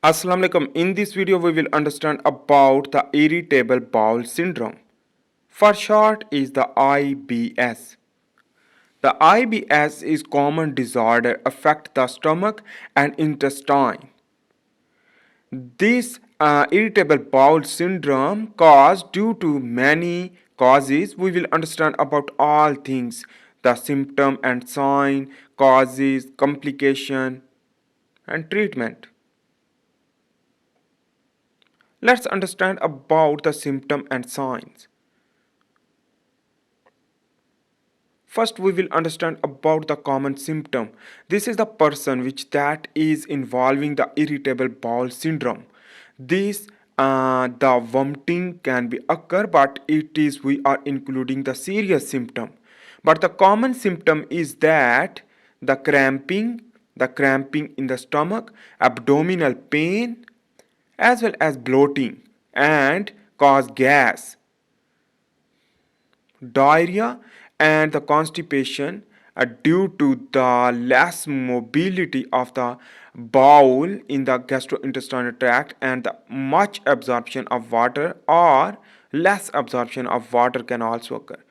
Assalamu alaikum. In this video we will understand about the irritable bowel syndrome. For short is the IBS. The IBS is common disorder affect the stomach and intestine. This irritable bowel syndrome caused due to many causes. We will understand about all things, the symptom and sign, causes, complication and treatment. Let's understand about the symptom and signs. First, we will understand about the common symptom. This is the person which that is involving the irritable bowel syndrome. This the vomiting can be occur, but it is we are including the serious symptom. But the common symptom is that the cramping in the stomach, abdominal pain, as well as bloating and cause gas, diarrhea and the constipation due to the less mobility of the bowel in the gastrointestinal tract and the much absorption of water or less absorption of water can also occur.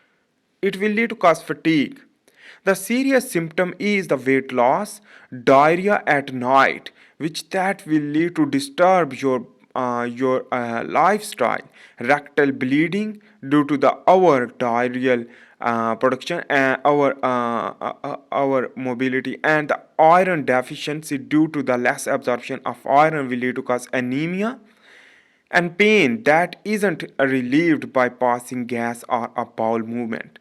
It will lead to cause fatigue. The serious symptom is the weight loss, diarrhea at night, which that will lead to disturb your lifestyle, rectal bleeding due to the our diarrheal production and our mobility, and the iron deficiency due to the less absorption of iron will lead to cause anemia and pain that isn't relieved by passing gas or a bowel movement.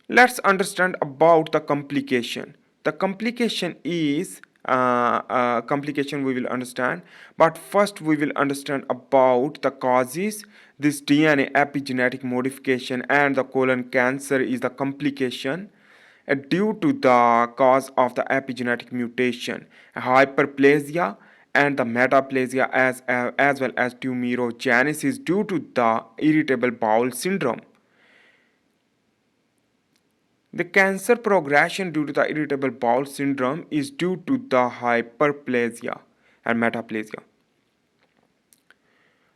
Let's understand about the complication. The complication is complication we will understand, but first we will understand about the causes. This DNA epigenetic modification and the colon cancer is the complication due to the cause of the epigenetic mutation, hyperplasia and the metaplasia, as well as tumorigenesis due to the irritable bowel syndrome. The cancer progression due to the irritable bowel syndrome is due to the hyperplasia and metaplasia.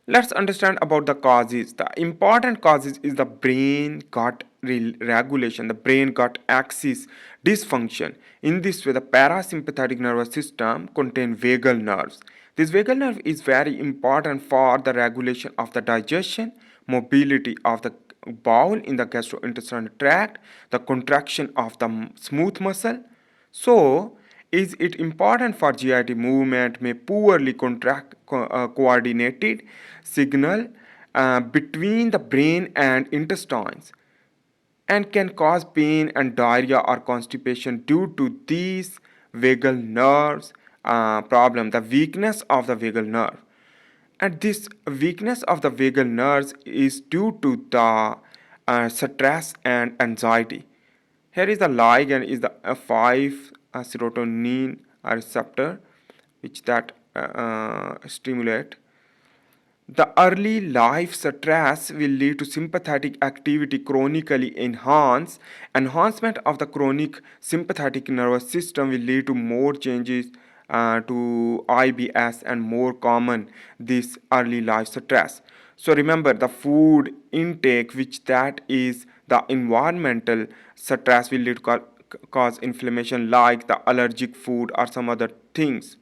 Let's understand about the causes. The important causes is the brain gut regulation, the brain gut axis dysfunction. In this way, the parasympathetic nervous system contains vagal nerves. This vagal nerve is very important for the regulation of the digestion, mobility of the bowel in the gastrointestinal tract, the contraction of the smooth muscle. So, is it important for GIT movement may poorly coordinated signal between the brain and intestines and can cause pain and diarrhea or constipation due to these vagal nerves problem, the weakness of the vagal nerve. And this weakness of the vagal nerves is due to the stress and anxiety. Here is the ligand is the 5 serotonin receptor which that stimulate. The early life stress will lead to sympathetic activity chronically enhancement of the chronic sympathetic nervous system will lead to more changes to IBS and more common this early life stress. So remember the food intake which that is the environmental stress will lead to cause inflammation like the allergic food or some other things.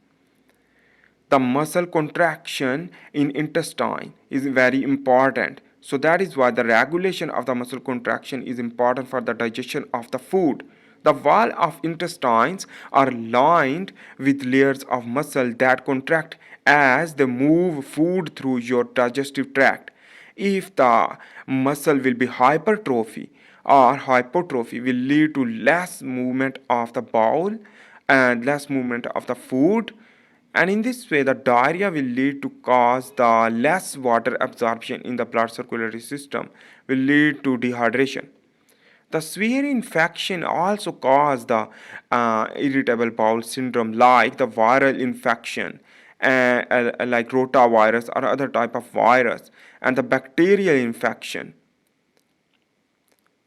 The muscle contraction in intestine is very important, so that is why the regulation of the muscle contraction is important for the digestion of the food. The wall of intestines are lined with layers of muscle that contract as they move food through your digestive tract. If the muscle will be hypertrophy or hypotrophy will lead to less movement of the bowel and less movement of the food, and in this way the diarrhea will lead to cause the less water absorption in the blood circulatory system will lead to dehydration. The severe infection also cause the irritable bowel syndrome like the viral infection like rotavirus or other type of virus and the bacterial infection.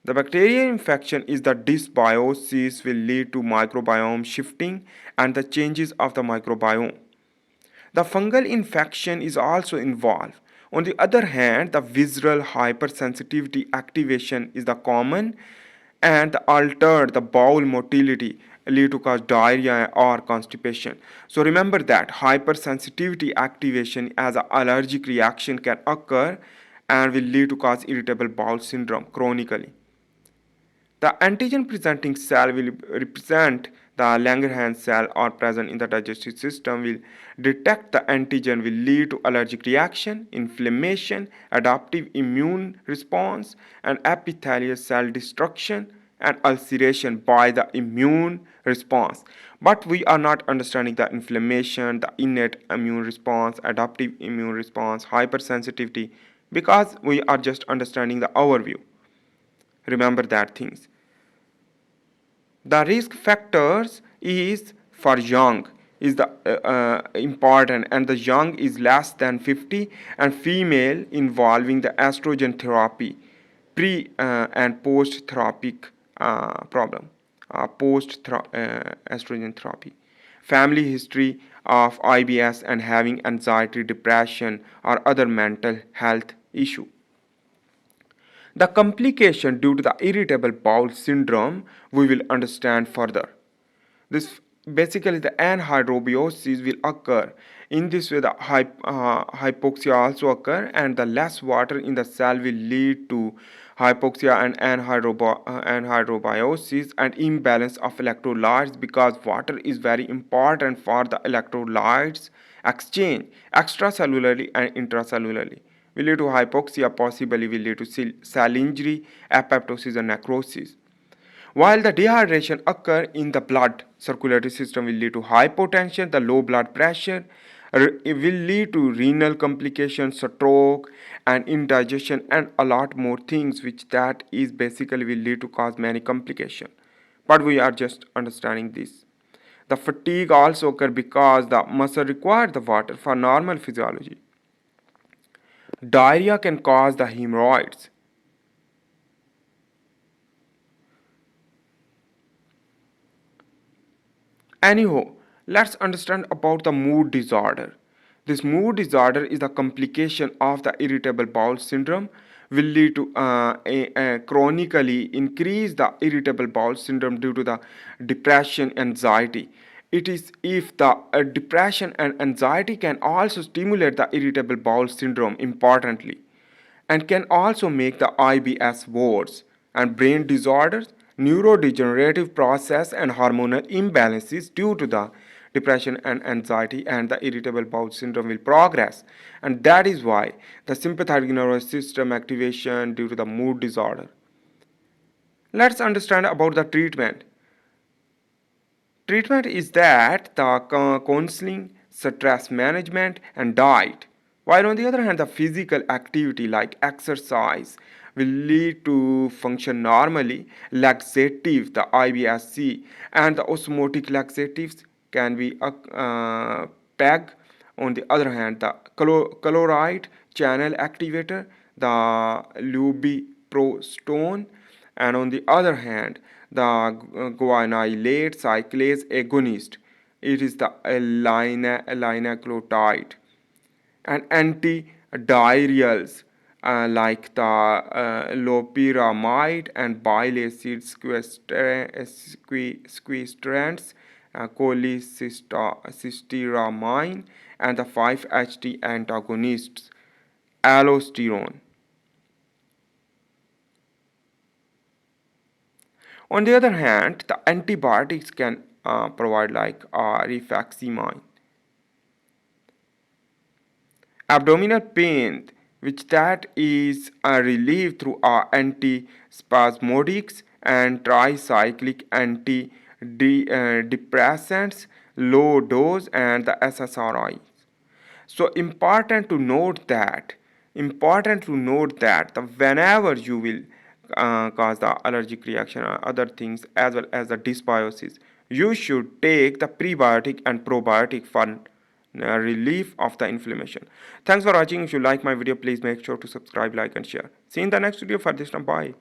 The bacterial infection is the dysbiosis will lead to microbiome shifting and the changes of the microbiome. The fungal infection is also involved. On the other hand, the visceral hypersensitivity activation is the common and the altered the bowel motility lead to cause diarrhea or constipation. So remember that hypersensitivity activation as an allergic reaction can occur and will lead to cause irritable bowel syndrome chronically. The antigen presenting cell will represent the Langerhans cell or present in the digestive system will detect the antigen will lead to allergic reaction, inflammation, adaptive immune response and epithelial cell destruction and ulceration by the immune response. But we are not understanding the inflammation, the innate immune response, adaptive immune response, hypersensitivity because we are just understanding the overview. Remember that things. The risk factors is for young is the important and the young is less than 50 and female involving the estrogen therapy pre and post therapic problem post estrogen therapy, family history of IBS and having anxiety, depression or other mental health issue. The complication due to the irritable bowel syndrome we will understand further. This basically the anhydrobiosis will occur. In this way, the hypoxia also occur, and the less water in the cell will lead to hypoxia and anhydrobiosis and imbalance of electrolytes because water is very important for the electrolytes exchange extracellularly and intracellularly. Will lead to hypoxia, possibly will lead to cell injury, apoptosis, and necrosis. While the dehydration occur in the blood circulatory system will lead to hypotension, the low blood pressure it will lead to renal complications, stroke, and indigestion, and a lot more things, which that is basically will lead to cause many complications. But we are just understanding this. The fatigue also occur because the muscle require the water for normal physiology. Diarrhea can cause the hemorrhoids. Anyhow, let's understand about the mood disorder. This mood disorder is a complication of the irritable bowel syndrome will lead to a chronically increase the irritable bowel syndrome due to the depression anxiety. It is if the depression and anxiety can also stimulate the irritable bowel syndrome importantly and can also make the IBS worse and brain disorders, neurodegenerative process and hormonal imbalances due to the depression and anxiety and the irritable bowel syndrome will progress, and that is why the sympathetic nervous system activation due to the mood disorder. Let's understand about the treatment. Treatment is that the counseling, stress management, and diet. While on the other hand, the physical activity like exercise will lead to function normally. Laxative, the IBSC, and the osmotic laxatives can be PEG. On the other hand, the chloride channel activator, the lubiprostone, and on the other hand the guanylate cyclase agonist, it is the linaclotide, and antidiarrheals like the loperamide and bile acid sequestrants, cholecystramine, and the 5-HT antagonists, allosterone. On the other hand, the antibiotics can provide like rifaximin. Abdominal pain, which that is relieved through antispasmodics and tricyclic antidepressants, low dose, and the SSRIs. So important to note that the whenever you will cause the allergic reaction or other things as well as the dysbiosis, you should take the prebiotic and probiotic for relief of the inflammation. Thanks for watching. If you like my video, please make sure to subscribe, like, and share. See you in the next video. For this time, bye.